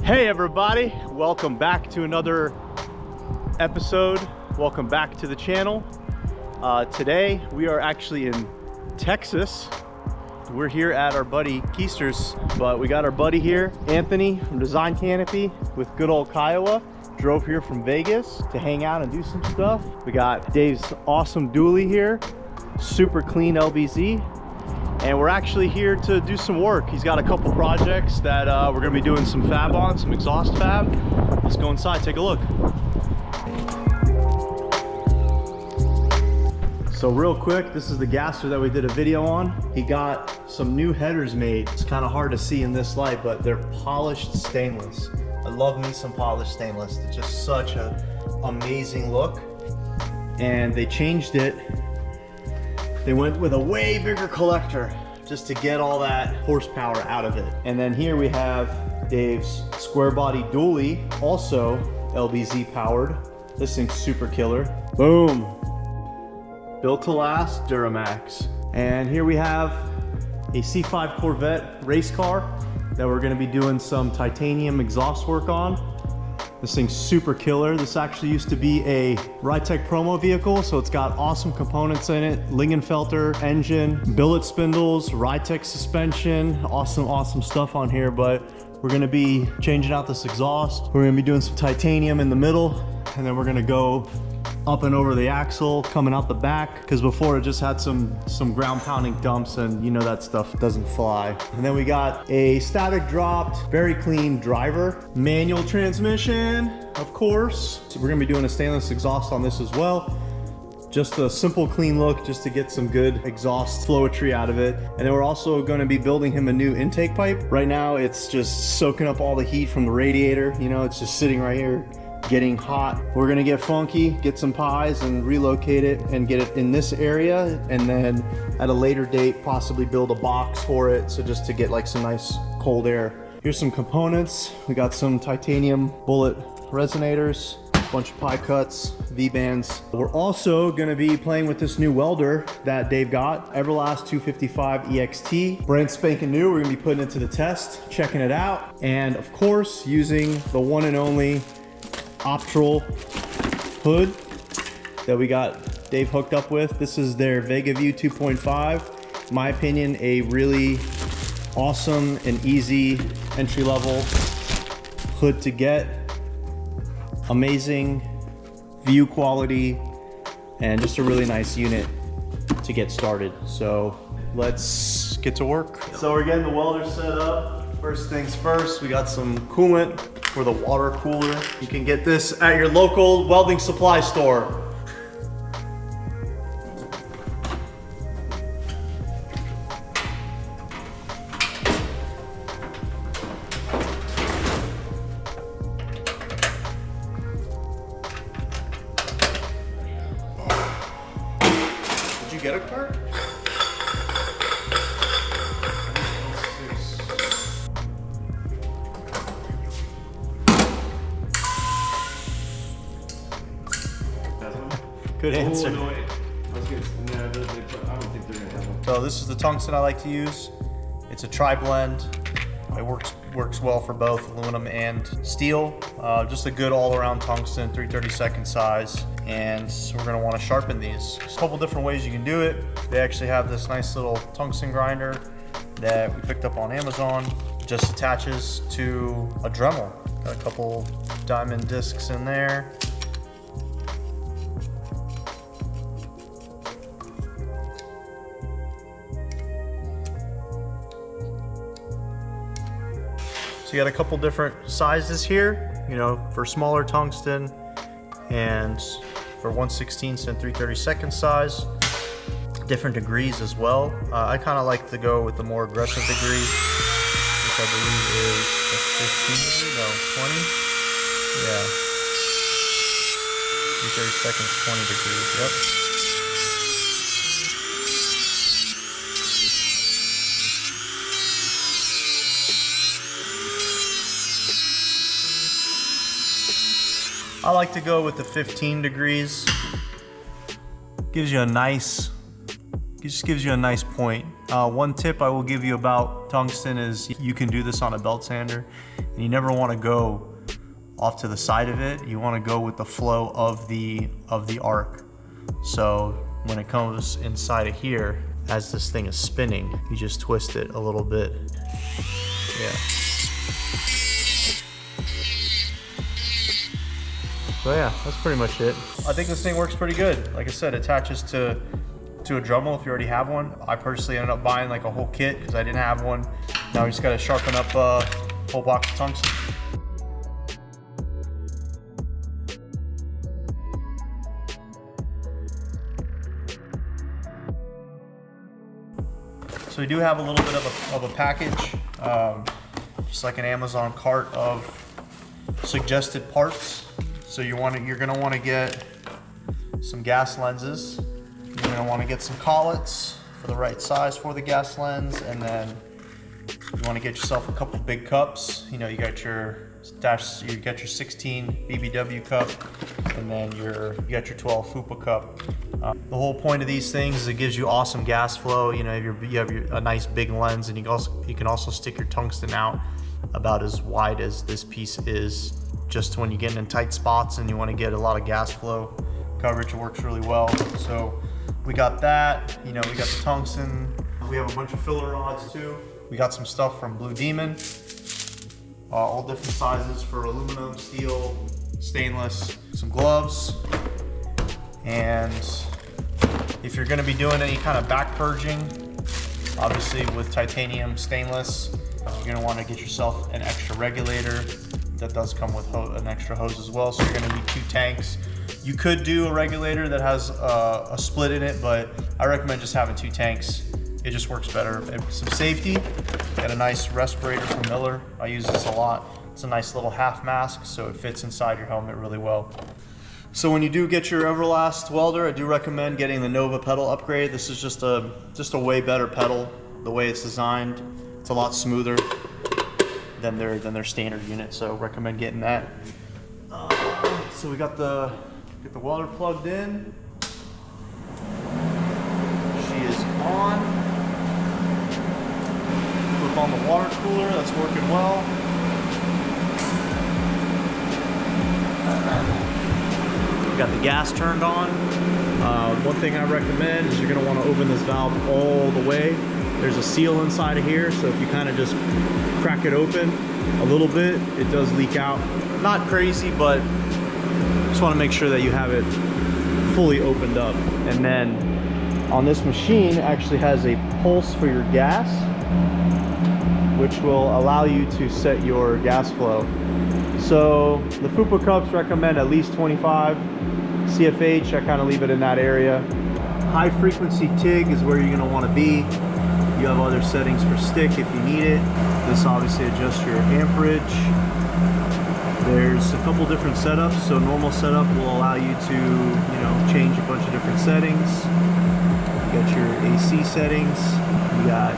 Hey everybody, welcome back to another episode. Welcome back to the channel. Today we are actually in Texas. We're here at our buddy Keister's, but we got our buddy here, Anthony from Design Canopy with good old Kiowa. Drove here from Vegas to hang out and do some stuff. We got Dave's awesome dually here, super clean LBZ. And we're actually here to do some work. He's got a couple projects that we're gonna be doing some fab on, some exhaust fab. Let's go inside, take a look. So real quick, this is the gasser that we did a video on. He got some new headers made. It's kind of hard to see in this light, but they're polished stainless. I love me some polished stainless. It's just such an amazing look. And they changed it. They went with a way bigger collector just to get all that horsepower out of it. And then here we have Dave's square body dually, also LBZ powered. This thing's super killer. Boom. Built to last Duramax. And here we have a C5 Corvette race car that we're gonna be doing some titanium exhaust work on. This thing's super killer. This actually used to be a Rytec promo vehicle, so it's got awesome components in it. Lingenfelter engine, billet spindles, Rytec suspension, awesome stuff on here, but we're gonna be changing out this exhaust. We're gonna be doing some titanium in the middle, and then we're gonna go up and over the axle, coming out the back, because before it just had some ground pounding dumps, and you know that stuff doesn't fly. And then we got a static dropped, very clean driver, manual transmission, of course. So we're gonna be doing a stainless exhaust on this as well. Just a simple clean look, just to get some good exhaust flowetry out of it. And then we're also gonna be building him a new intake pipe. Right now it's just soaking up all the heat from the radiator. You know, it's just sitting right here getting hot. We're gonna get funky, get some pies and relocate it and get it in this area, and then at a later date possibly build a box for it, so just to get like some nice cold air. Here's some components. We got some titanium bullet resonators, a bunch of pie cuts, V-bands. We're also gonna be playing with this new welder that Dave got, Everlast 255 EXT, brand spanking new. We're gonna be putting it to the test, checking it out, and of course using the one and only Optrel hood that we got Dave hooked up with. This is their Vega View 2.5. In my opinion, a really awesome and easy entry-level hood to get. Amazing view quality and just a really nice unit to get started. So let's get to work. So we're getting the welder set up. First things first, we got some coolant for the water cooler. You can get this at your local welding supply store. Did you get a cart? Good answer. Oh, no, I was gonna, I don't think they're gonna have one. So this is the tungsten I like to use. It's a tri-blend. It works well for both aluminum and steel. Just a good all-around tungsten, 3/32 size. And we're gonna wanna sharpen these. There's a couple different ways you can do it. They actually have this nice little tungsten grinder that we picked up on Amazon. It just attaches to a Dremel. Got a couple diamond discs in there. So you got a couple different sizes here, you know, for smaller tungsten and for 1/16 and 3/32 size. Different degrees as well. I kind of like to go with the more aggressive degree, which I believe is the 15 degree, no, 20? Yeah. 3/32, 20 degrees, yep. I like to go with the 15 degrees. Gives you a nice It just gives you a nice point. One tip I will give you about tungsten is you can do this on a belt sander, and you never want to go off to the side of it. You want to go with the flow of the arc. So when it comes inside of here, as this thing is spinning, you just twist it a little bit. Yeah. So yeah, that's pretty much it. I think this thing works pretty good. Like I said, it attaches to a Dremel if you already have one. I personally ended up buying like a whole kit because I didn't have one. Now we just got to sharpen up a whole box of tungsten. So we do have a little bit of a package, just like an Amazon cart of suggested parts. So you're gonna want to get some gas lenses. You're gonna want to get some collets for the right size for the gas lens, and then you want to get yourself a couple big cups. You know, you got your 16 BBW cup, and then you got your 12 FUPA cup. The whole point of these things is it gives you awesome gas flow. You know, you have a nice big lens, and you can also stick your tungsten out about as wide as this piece is. Just when you get in tight spots and you want to get a lot of gas flow coverage, it works really well. So we got that. You know, we got the tungsten. We have a bunch of filler rods too. We got some stuff from Blue Demon. All different sizes for aluminum, steel, stainless, some gloves. And if you're gonna be doing any kind of back purging, obviously with titanium stainless, you're gonna wanna get yourself an extra regulator. That does come with an extra hose as well, so you're gonna need 2 tanks. You could do a regulator that has a split in it, but I recommend just having 2 tanks. It just works better. And some safety, got a nice respirator from Miller. I use this a lot. It's a nice little half mask, so it fits inside your helmet really well. So when you do get your Everlast welder, I do recommend getting the Nova pedal upgrade. This is just a way better pedal. The way it's designed, it's a lot smoother than their standard unit, so recommend getting that. So we got the welder plugged in. She is on. Flip on the water cooler, that's working well. We got the gas turned on. One thing I recommend is you're gonna wanna open this valve all the way. There's a seal inside of here, so if you kind of just crack it open a little bit, it does leak out. Not crazy, but just want to make sure that you have it fully opened up. And then on this machine, it actually has a pulse for your gas, which will allow you to set your gas flow. So the FUPA cups recommend at least 25. CFH, I kind of leave it in that area. High frequency TIG is where you're going to want to be. You have other settings for stick if you need it. This obviously adjusts your amperage. There's a couple different setups. So normal setup will allow you to, change a bunch of different settings. You got your AC settings. You got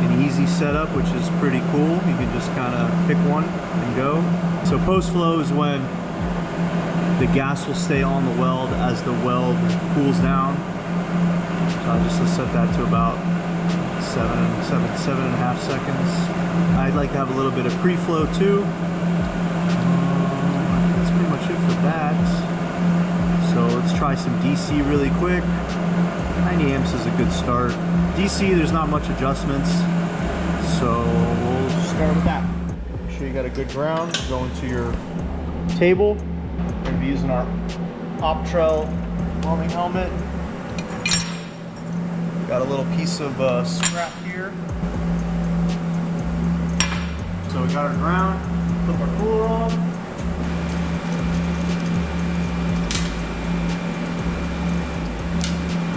an easy setup, which is pretty cool. You can just kind of pick one and go. So post flow is when the gas will stay on the weld as the weld cools down. So I'll just set that to about 7.5 seconds. I'd like to have a little bit of pre-flow too. That's pretty much it for that. So let's try some DC really quick. 90 amps is a good start. DC, there's not much adjustments, so we'll start with that. Make sure you got a good ground. Go into your table. We're going to be using our Optrel welding helmet. Got a little piece of scrap here. So we got our ground, flip our cooler on.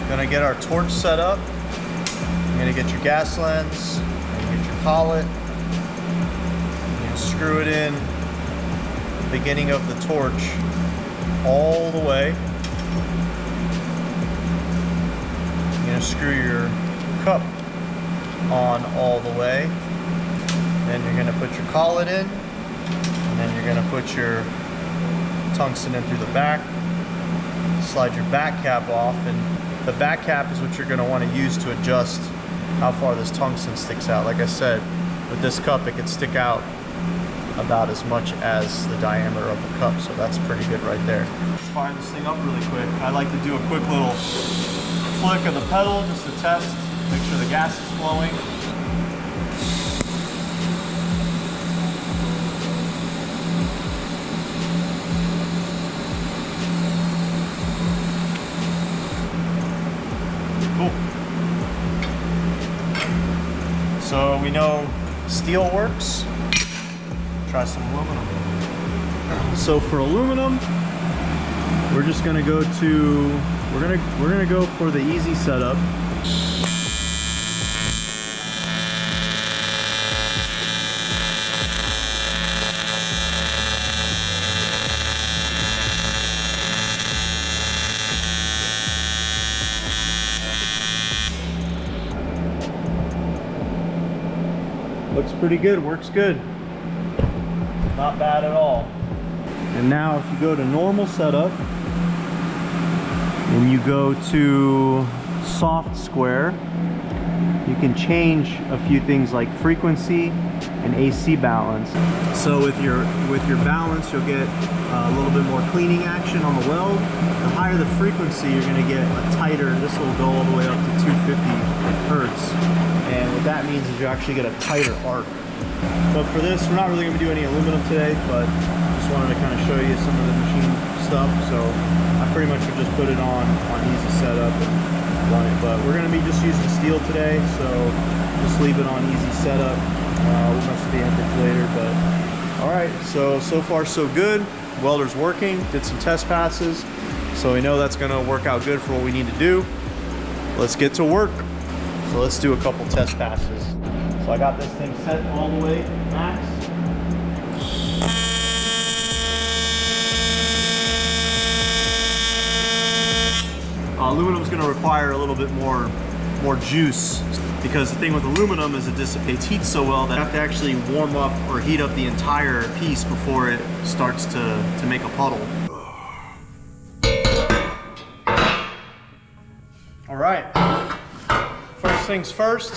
Gonna get our torch set up. You're gonna get your gas lens, you're gonna get your collet. You're gonna screw it in the beginning of the torch all the way. You're gonna screw your cup on all the way. Then you're gonna put your collet in, and then you're gonna put your tungsten in through the back. Slide your back cap off, and The back cap is what you're going to want to use to adjust how far this tungsten sticks out. Like I said, with this cup it could stick out about as much as the diameter of the cup, so that's pretty good right there. Let's fire this thing up really quick. I like to do a quick little flick of the pedal just to test, make sure the gas is flowing. Cool. So we know steel works. Try some aluminum. So for aluminum, we're just gonna go to we're gonna go for the easy setup. Looks pretty good, works good. Not bad at all. And now if you go to normal setup and you go to soft square, you can change a few things like frequency and AC balance. So with your balance, you'll get a little bit more cleaning action on the weld. The higher the frequency, you're going to get a tighter, this will go all the way up to 250 hertz. And what that means is you actually get a tighter arc. But for this, we're not really going to do any aluminum today, but just wanted to kind of show you some of the machine stuff. So I pretty much would just put it on easy setup and run it. But we're going to be just using steel today, so just leave it on easy setup. We'll mess with the amperage later, but all right. So far so good. Welder's working. Did some test passes, so we know that's going to work out good for what we need to do. Let's get to work. So let's do a couple test passes. So I got this thing set all the way max. Aluminum's going to require a little bit more juice, because the thing with aluminum is it dissipates heat so well that you have to actually warm up or heat up the entire piece before it starts to make a puddle. All right, first things first,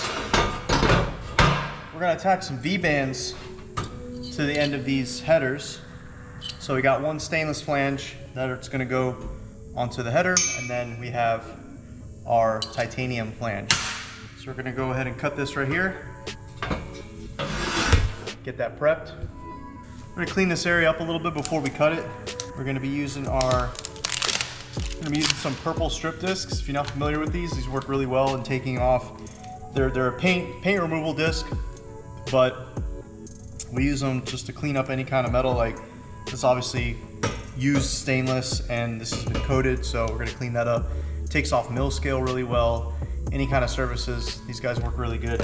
we're gonna attach some V-bands to the end of these headers. So we got one stainless flange that's gonna go onto the header, and then we have our titanium flange. So we're gonna go ahead and cut this right here. Get that prepped. We're gonna clean this area up a little bit before we cut it. We're gonna be using some purple strip discs. If you're not familiar with these work really well in taking off. They're a paint removal disc, but we use them just to clean up any kind of metal. Like this obviously used stainless and this has been coated, so we're gonna clean that up. It takes off mill scale really well. Any kind of surfaces, these guys work really good.